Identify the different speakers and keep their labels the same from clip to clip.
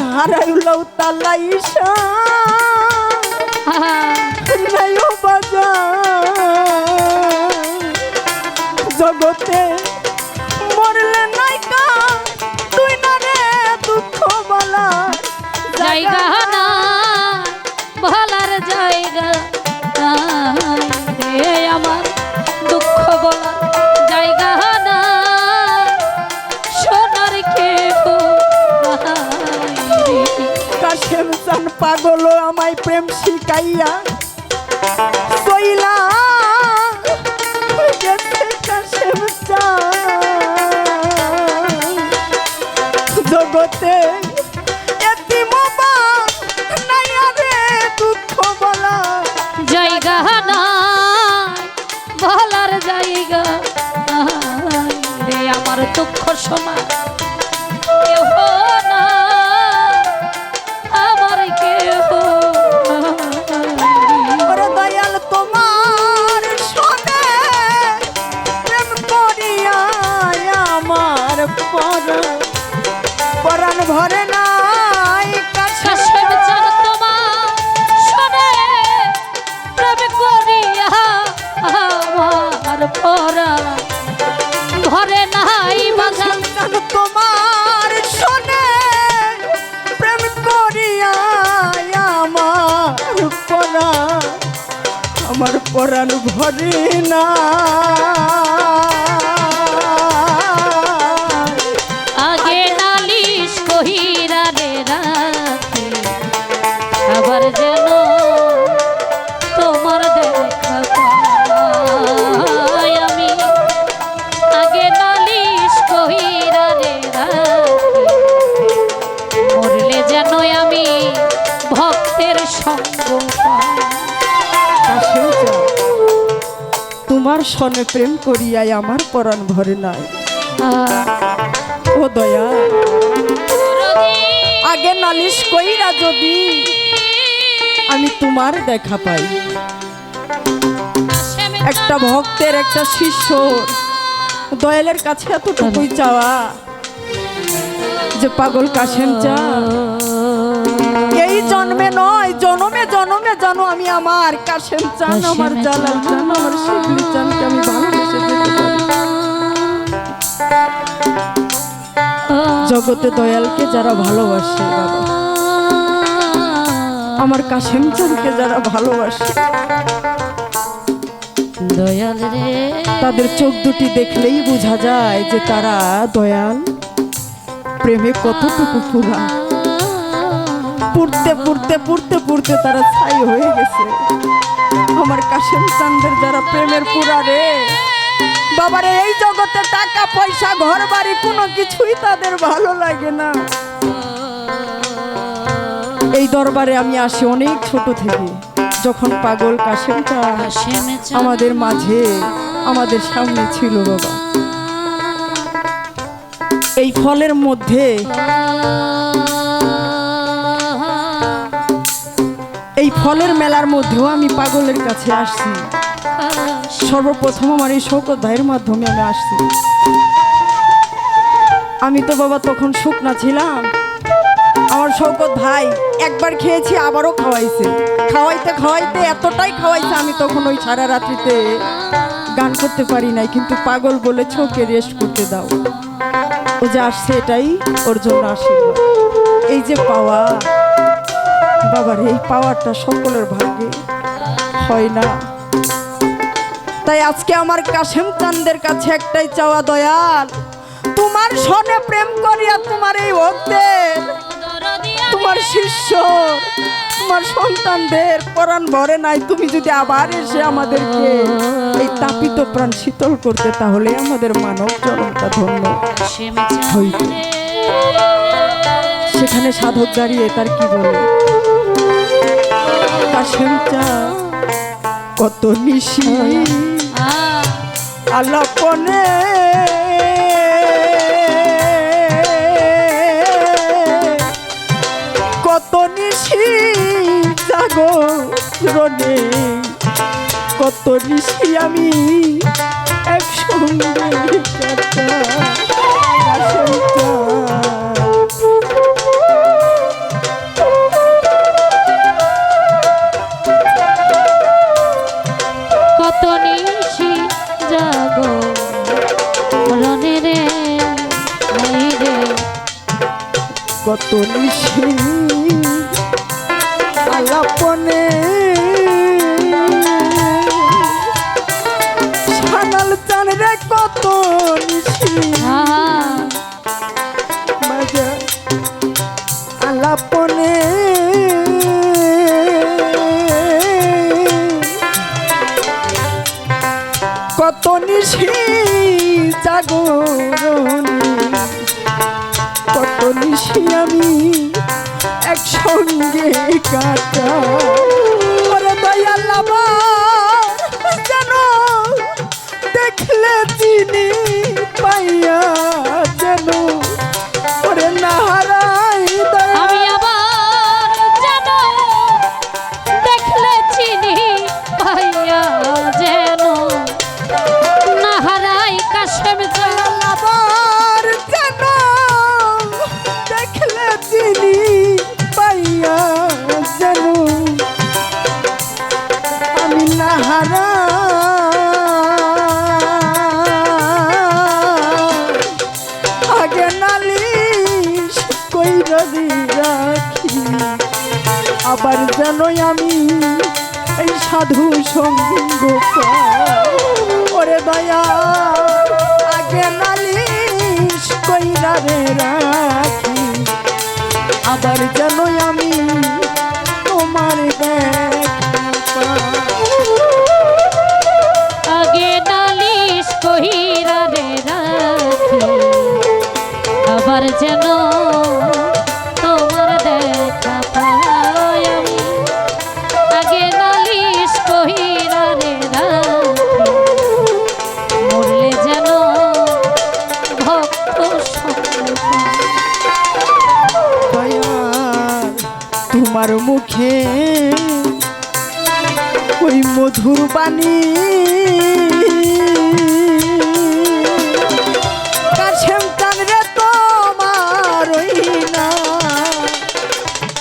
Speaker 1: হারাইলাও তালা ঈশা নাইও বাজার জগতে মরলে নাইকা তুই না রে দুঃখ বলা
Speaker 2: জায়গা না বলার জায়গা রে আমার দুঃখ বলার জায়গা না সোনার কেহ
Speaker 1: কাশেম চান পাগল আমায় প্রেম শিখাইয়া সইলা গেছে কাশেম চান জগতে এতিম নাই রে দুঃখ বলা
Speaker 2: জায়গা না বলার জায়গা রে আমার দুঃখ সময় কেহ না আমার কেহ
Speaker 1: ওরে দয়াল তোমার সনে প্রেম করিয়া আমার পরাণ ভরে নাই
Speaker 2: কাশেম চান তোমার সনে প্রেম করিয়া আমার পরাণ ভরে নাই বাজান
Speaker 1: তোমার সনে প্রেম করিয়া আমার পরাণ ভরে না
Speaker 2: আগে নালিশ কহিরা রে রাতে আবার যেন তোমার দেখা পাই আমি আগে নালিশ কহিরা রে রাতে মরলে যেন আমি ভক্তের সঙ্গ পাই
Speaker 1: তোমার সনে প্রেম করিয়াই আমার পরাণ ভরে নাই ও দয়া আগে নালিশ কইরা যদি আমি তোমার দেখা পাই একটা ভক্তের একটা শিষ্য দয়ালের কাছে এতটুকুই চাওয়া যে পাগল কাশেম চা এই জন্মে নয় জনমে জনমে জানো আমি আমার কাশেম চান আমার জালাল চান আমার শিবলি চানকে আমি ভালোবেসে যেতে পারি। জগতে দয়ালকে যারা ভালোবাসে বাবা আমার কাশেম চানকে যারা ভালোবাসে
Speaker 2: দয়াল রে
Speaker 1: তাদের চোখ দুটি দেখলেই বোঝা যায় যে তারা দয়াল প্রেমে কতটুকু পুরা পুড়তে পুড়তে পুড়তে পুড়তে তারা ছাই হয়ে গেছে আমার কাশেম চাঁদের যারা প্রেমের পুরা রে বাবারে এই জগতে টাকা পয়সা ঘর বাড়ি কোনো কিছুই তাদের ভালো লাগে না এই দরবারে আমি আসি অনেক ছোট থেকে যখন পাগল কাশেম চাঁদ আমাদের মাঝে আমাদের সামনে ছিল বাবা এই ফলের মধ্যে এই ফলের মেলার মধ্যেও আমি পাগলের কাছে আসছি সর্বপ্রথম আমার এই শওকত ভাইয়ের মাধ্যমে আমি আসছি আমি তো বাবা তখন শুকনা ছিলাম আমার শওকত ভাই একবার খেয়েছি আবারও খাওয়াইছে খাওয়াইতে খাওয়াইতে এতটাই খাওয়াইছে আমি তখন ওই সারা রাত্রিতে গান করতে পারি নাই কিন্তু পাগল বলেছে ওকে রেস্ট করতে দাও ও যে আসছে এটাই ওর জন্য আশীর্বাদ এই যে পাওয়া বাবার এই পাওয়ারটা সকলের ভাগ্যে হয় না তাই আজকে আমার কাশেম চাঁদের কাছে একটাই চাওয়া দয়াল তোমার সনে প্রেম করিয়া তোমার এই ভক্তের তোমার শিষ্য তোমার সন্তানদের পরাণ ভরে নাই তুমি যদি আবার এসে আমাদেরকে এই তাপিত প্রাণ শীতল করতে তাহলে আমাদের মানব জনমটা ধন্য হইত সেখানে সাধক দাঁড়িয়ে তার কি বলে কাশেম চাঁদ কত নিশি আলাপনে কত নিশি জাগরণে কত নিশি আমি একসঙ্গে নিশি জাগরণে কত নিশি আমি একসঙ্গে কাটা ওরে দয়াল আমার যেন দেখলে চিনি পাইয়া যেন ওরে না হারাই
Speaker 2: আমি আবার যেন দেখলে চিনি পাইয়া যেন না হারাই কাশেম
Speaker 1: দয়াল আমার যেন দেখলে চিনি পাইয়া যেন আমি না হারাই আগে নালিশ কইরা রাখি আবার যেন আমি এই সাধু সঙ্গ পাই। ওরে দয়া আগে নালিশ কইরা রাখি আবার যেন আমি তোমার দেখা
Speaker 2: আগে নালিশ কহিরা রে রাখি আবার যেন তোমার দেখা পাই আমি আগে নালিশ কহিরা রে রাখি মরলে যেন ভক্ত সঙ্গ পাই।
Speaker 1: দয়াল তোমার মুখে ওই মধুর বাণী কাছেম চান রে তোমার ওই না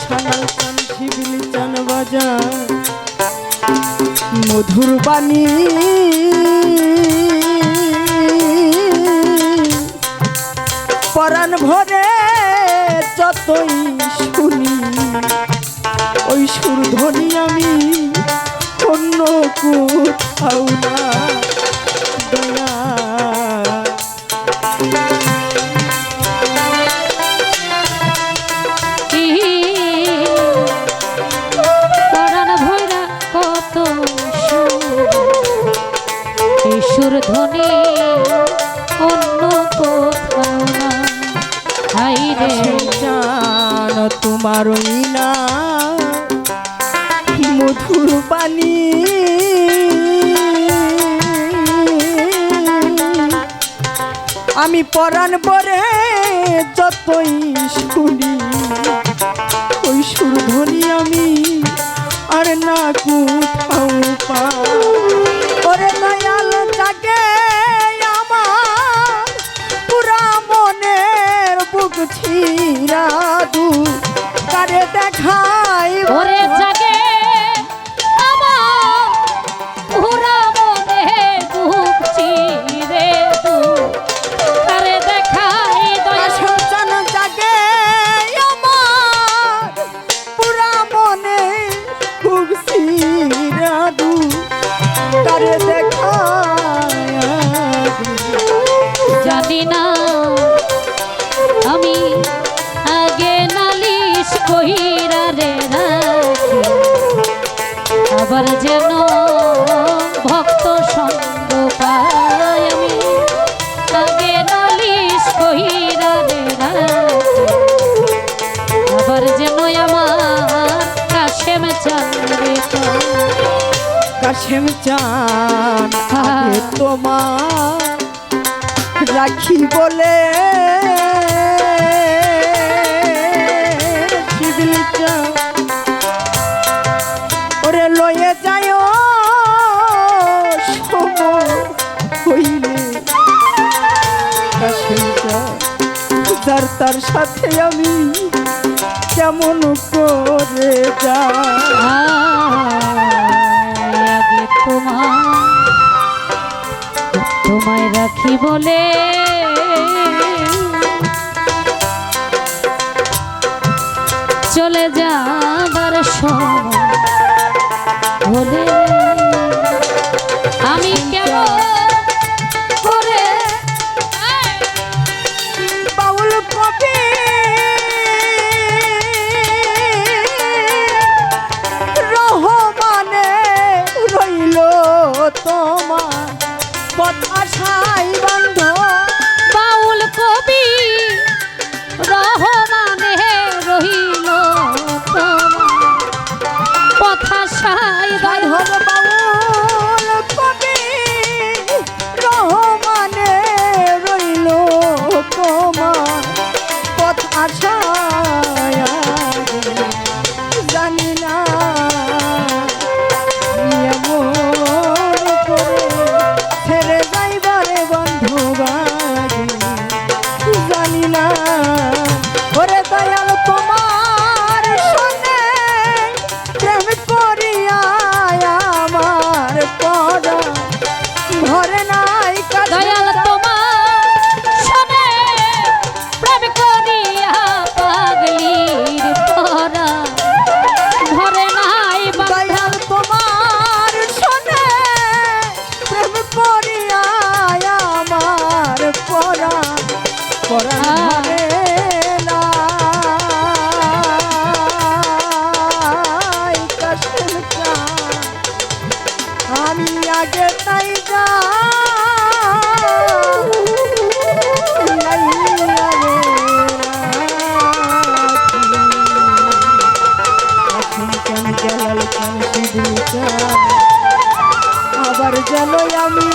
Speaker 1: ছানাল চান শিবিলি চান বাজার মধুর বাণী পরাণ ভরে যতই শুনি ওই সুর ধ্বনি আমি অন্য কোথাও না দয়া
Speaker 2: পরাণ ভৈরা কত সুর ধ্বনি অন্য কোথাও না হাই রে
Speaker 1: জান তোমার ওই না মধুর বাণী আমি পরাণ বরে যতই শুনি ওই সুর ধ্বনি আমি আর না কোথাও পাই। ওরে দয়াল জাগে আমার পুরা মনের বুক ছিড়া দু কারে দেখাই
Speaker 2: ওরে জাগে আমার পুরা মনে বুক চিরে দু তারে দেখাই দয়া
Speaker 1: সন্তান জাগে আমার পুরা মনে বুক ছিড়া দু কারে দেখাই
Speaker 2: জানি না আমি আগে নালিশ কহিরা রে রাখি আবার যেন ভক্ত সঙ্গ পাই আমি আগে নালিশ কহিরা রে রাখি আবার যেন আমার কাশেম চাঁদরে পাই।
Speaker 1: কাশেম চান আগে তোমার রাখি বলে শিবিলি চান ওরে লয়ে যায় সময় হইলে কাশেম চান যার তার সাথে আমি কেমন করে যা
Speaker 2: আগে তোমায় রাখি বলে চলে যাবার সময় হলে আমি কেমন করে
Speaker 1: বাউল কবি রহমানে রইল তোমার কথা আবার যেন আমি